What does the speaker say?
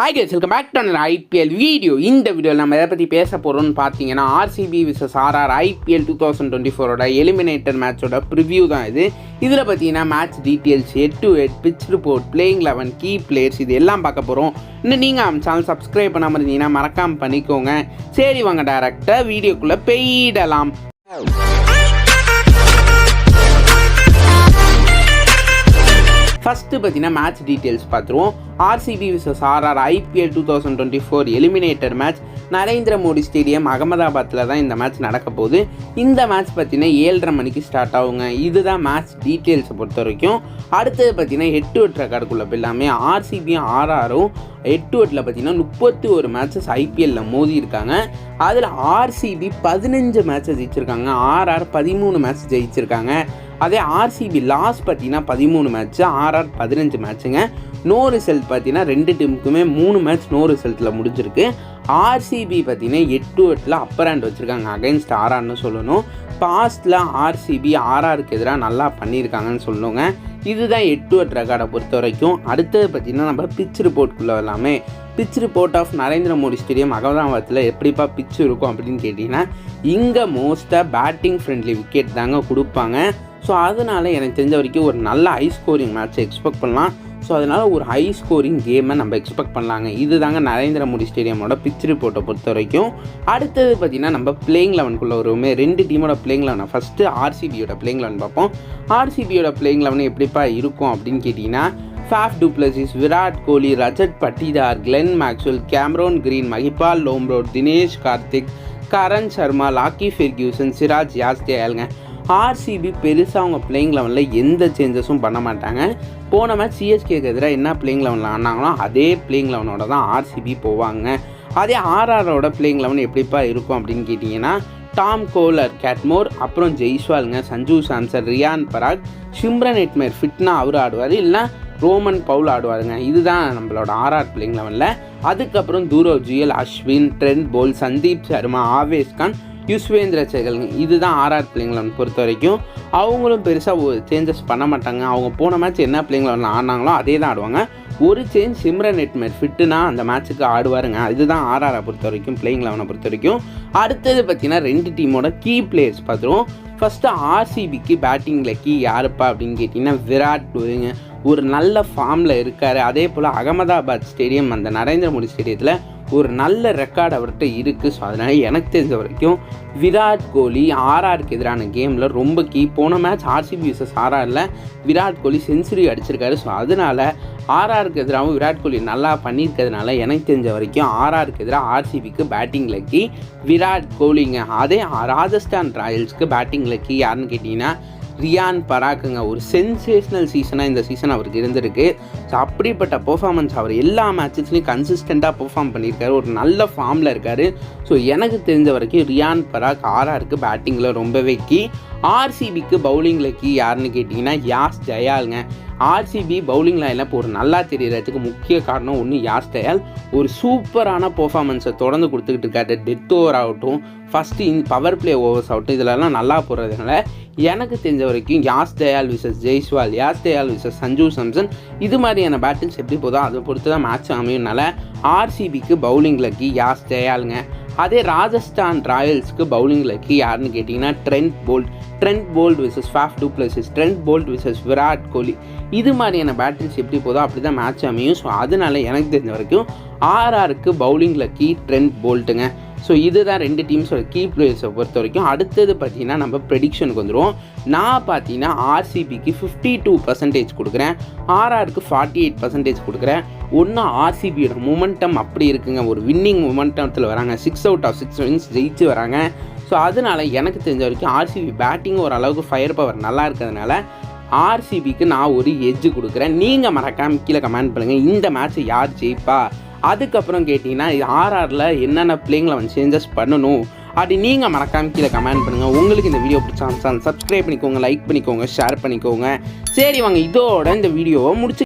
Hi guys, welcome back to another IPL video. இந்த வீடியோவில் நம்ம எதை பற்றி பேச போகிறோம்னு பார்த்தீங்கன்னா RCB vs RR IPL 2024 eliminator மேட்சோட ப்ரிவ்யூ தான் இது. இதில் பார்த்தீங்கன்னா match details, head to head, pitch report, playing 11, key players இது எல்லாம் பார்க்க போகிறோம். இன்னும் நீங்கள் நம்ம சேனல் சப்ஸ்கிரைப் பண்ணாமல் இருந்தீங்கன்னா மறக்காமல் பண்ணிக்கோங்க. சரி வாங்க டேரெக்டாக வீடியோக்குள்ளே போயிடலாம். ஃபஸ்ட்டு பார்த்தீங்கன்னா மேட்ச் டீட்டெயில்ஸ் பார்த்துருவோம். RCB vs RR IPL 2024 eliminator match Narendra Modi stadium அகமதாபாத்தில் தான் இந்த மேட்ச் நடக்க போகுது. இந்த மேட்ச் பார்த்தீங்கன்னா 7:30 மணிக்கு ஸ்டார்ட் ஆகுங்க. இதுதான் மேட்ச் டீட்டெயில்ஸை பொறுத்த வரைக்கும். அடுத்தது பார்த்தீங்கன்னா ஹெட் டு ஹெட் ரெக்கார்டுக்குள்ளே எல்லாமே RCBயும் RRரும் ஹெட் டு ஹெட்டில் பார்த்தீங்கன்னா 31 மேட்சஸ் IPLல மோதி இருக்காங்க. அதில் RCB 15 மேட்சஸ் ஜெயிச்சிருக்காங்க, RR 13 மேட்ச் ஜெயிச்சிருக்காங்க. அதே RCB லாஸ் பார்த்தீங்கன்னா 13 மேட்ச்சு, RR 15 மேட்ச்சுங்க. நோ ரிசல்ட் பார்த்தீங்கன்னா 2 டீமுக்குமே 3 மேட்ச் நோ ரிசல்ட்டில் முடிஞ்சிருக்கு. RCB பார்த்தீங்கன்னா ஹெட் டு ஹெட்டில் அப்பர் ஹேண்ட் வச்சுருக்காங்க அகைன்ஸ்ட் RRன்னு சொல்லணும். பாஸ்ட்டில் RCB RRக்கு எதிராக நல்லா பண்ணியிருக்காங்கன்னு சொல்லணுங்க. இதுதான் ஹெட் டு ஹெட் ரெக்கார்டை பொறுத்த வரைக்கும். அடுத்தது பார்த்திங்கன்னா நம்ம பிச் ரிப்போர்ட்குள்ளே எல்லாமே pitch report of Narendra Modi stadium அகமதாபாத்தில் எப்படிப்பா பிச் இருக்கும் அப்படின்னு கேட்டிங்கன்னா, இங்கே மோஸ்ட்டாக பேட்டிங் ஃப்ரெண்ட்லி விக்கெட் தாங்க கொடுப்பாங்க. ஸோ அதனால் எனக்கு தெரிஞ்ச வரைக்கும் ஒரு நல்ல ஹை ஸ்கோரிங் மேட்ச்சை எக்ஸ்பெக்ட் பண்ணலாம். ஸோ அதனால் ஒரு ஹை ஸ்கோரிங் கேமை நம்ம எக்ஸ்பெக்ட் பண்ணலாங்க. இது தாங்க நரேந்திர மோடி ஸ்டேடியமோட பிச் ரிப்போர்ட்டை பொறுத்த வரைக்கும். அடுத்தது பார்த்திங்கன்னா நம்ம பிளேயிங் 11குள்ளே வருவோமே. 2 டீமோட பிளேயிங் 11. ஃபஸ்ட்டு RCBயோட பிளேயிங் 11 பார்ப்போம். RCBயோட பிளேயிங் 11 எப்படிப்பா இருக்கும் அப்படின்னு கேட்டிங்கன்னா, Faf du Plessis, Virat Kohli, Rajat Patidar, Glenn Maxwell, Cameron Green, Mahipal Lomror, Dinesh Karthik, Karan Sharma, Lockie Ferguson, Siraj யாஸ்தேயல்ங்க. RCB பெருசாக அவங்க பிளேயிங் 11ல் எந்த சேஞ்சஸும் பண்ண மாட்டாங்க. போன மேட்ச் CSKக்கு எதிராக என்ன பிளேயிங் 11ல் ஆனாங்களோ அதே பிளேயிங் 11ஓட தான் RCB போவாங்க. அதே RRோட பிளேயிங் 11 எப்படிப்பா இருக்கும் அப்படின்னு கேட்டிங்கன்னா, டாம் கோலர், கேட்மோர், அப்புறம் ஜெய்ஸ்வாலுங்க, சஞ்சு சாம்சன், ரியான் பராக், சிம்ரன் ஹெட்மேயர் ஃபிட்னா அவர் ஆடுவார், இல்லைனா ரோமன் பவுல் ஆடுவாருங்க. இதுதான் நம்மளோட RR பிளேயிங் 11ல். அதுக்கப்புறம் தூரவ் ஜுயல், அஸ்வின், ட்ரெண்ட் போல்ட், சந்தீப் சர்மா, ஆவேஸ் கான், யுஸ்வேந்திர சேகலுங்க. இதுதான் RR பிளேயிங் 11 பொறுத்த வரைக்கும். அவங்களும் பெருசாக சேஞ்சஸ் பண்ண மாட்டாங்க. அவங்க போன மேட்ச் என்ன பிளேயிங் 11 ஆடினாங்களோ அதே தான் ஆடுவாங்க. ஒரு சேஞ்ச் சிம்ரன் ஹெட்மேயர் ஃபிட்டுனா அந்த மேட்ச்சுக்கு ஆடுவாருங்க. இதுதான் RRரை பொறுத்த வரைக்கும் பிளேயிங் 11 பொறுத்த வரைக்கும். அடுத்தது பார்த்திங்கன்னா 2 டீமோட கீ பிளேயர்ஸ் பார்த்துருவோம். ஃபஸ்ட்டு RCBக்கு பேட்டிங்கில் கீ யாருப்பா அப்படின்னு கேட்டிங்கன்னா விராட் கோலிங்க. ஒரு நல்ல ஃபார்மில் இருக்கார். அதே போல் அகமதாபாத் ஸ்டேடியம் அந்த நரேந்திர மோடி ஸ்டேடியத்தில் ஒரு நல்ல ரெக்கார்டு அவர்கிட்ட இருக்குது. ஸோ அதனால் எனக்கு தெரிஞ்ச வரைக்கும் விராட் கோலி RRக்கு எதிரான கேமில் ரொம்ப கீ. போன match RCB vs RRல Virat Kohli century அடிச்சிருக்காரு. ஸோ அதனால் RRக்கு எதிராகவும் விராட் கோலி நல்லா பண்ணியிருக்கிறதுனால எனக்கு தெரிஞ்ச வரைக்கும் RRக்கு எதிராக RCBக்கு பேட்டிங்கில் கீ விராட் கோலிங்க. அதே ராஜஸ்தான் ராயல்ஸ்க்கு பேட்டிங்கில் கீ யாருன்னு கேட்டிங்கன்னா ரியான் பராக்குங்க. ஒரு சென்சேஷனல் சீசனாக இந்த சீசன் அவருக்கு இருந்திருக்கு. ஸோ அப்படிப்பட்ட பெர்ஃபார்மன்ஸ் அவர் எல்லா மேட்சஸ்லையும் கன்சிஸ்டண்ட்டாக பெர்ஃபார்ம் பண்ணியிருக்காரு. ஒரு நல்ல ஃபார்மில் இருக்கார். ஸோ எனக்கு தெரிஞ்ச வரைக்கும் ரியான் பராக் RRக்கு பேட்டிங்கில் ரொம்பவே கீ. RCBக்கு பவுலிங்கில் கீ யாருன்னு கேட்டிங்கன்னா யாஸ் தயாலுங்க. RCB பவுலிங் லைனில் இப்போ ஒரு நல்லா தெரியறதுக்கு முக்கிய காரணம் ஒன்று யாஸ் தயால். ஒரு சூப்பரான பெர்ஃபார்மன்ஸை தொடர்ந்து கொடுத்துக்கிட்டு இருக்காரு. டெத் ஓவர் ஆகட்டும், ஃபஸ்ட்டு பவர் பிளே ஓவர்ஸ் ஆகட்டும், இதிலெல்லாம் நல்லா போடுறதுனால எனக்கு தெரிஞ்ச வரைக்கும் யாஸ் தயால் விசஸ் ஜெய்ஸ்வால், யாஸ் தயால் விசஸ் சஞ்சு சாம்சன், இது மாதிரியான பேட்டில்ஸ் எப்படி போதோ அதை பொறுத்து தான் மேட்ச் அமையும்னால RCBக்கு பவுலிங்கில் கீ யாஸ் தயாலுங்க. அதே ராஜஸ்தான் ராயல்ஸ்க்கு பவுலிங்கில் கீ யாருன்னு கேட்டிங்கன்னா Trent Boult versus Faf du Plessis, Trent Boult versus Virat Kohli, இது மாதிரியான பேட்டில்ஸ் எப்படி போதோ அப்படி தான் மேட்ச் அமையும். ஸோ அதனால எனக்கு தெரிஞ்ச வரைக்கும் RRக்கு பவுலிங்கில் கீ ட்ரெண்ட் போல்ட்டுங்க. ஸோ இதுதான் 2 டீம்ஸோட கீ பிளேயர்ஸை பொறுத்த வரைக்கும். அடுத்தது பார்த்திங்கன்னா நம்ம ப்ரெடிக்ஷனுக்கு வந்துடுவோம். நான் பார்த்தீங்கன்னா RCBக்கு 52% கொடுக்குறேன், RRக்கு 48% கொடுக்குறேன். ஒன்று RCBயோட மொமெண்டம் அப்படி இருக்குங்க, ஒரு வின்னிங் மொமெண்டத்தில் வராங்க, 6 out of 6 வின்ஸ் ஜெயிச்சு வராங்க. ஸோ அதனால் எனக்கு தெரிஞ்ச வரைக்கும் RCB பேட்டிங் ஓரளவுக்கு ஃபயர் பவர் நல்லா இருக்கிறதுனால RCBக்கு நான் ஒரு எட்ஜு கொடுக்குறேன். நீங்கள் மறக்காமல் கீழே கமெண்ட் பண்ணுங்கள் இந்த மேட்ச்சை யார் ஜெயிப்பா. அதுக்கப்புறம் கேட்டிங்கன்னா RRல என்னென்ன பிளேயிங் 11 சேஞ்சஸ் பண்ணணும் அப்படி நீங்கள் மறக்காமல் கீழே கமெண்ட் பண்ணுங்கள். உங்களுக்கு இந்த வீடியோ பிடிச்சா சப்ஸ்கிரைப் பண்ணிக்கோங்க, லைக் பண்ணிக்கோங்க, ஷேர் பண்ணிக்கோங்க. சரி வாங்க இதோட இந்த வீடியோவை முடிச்சு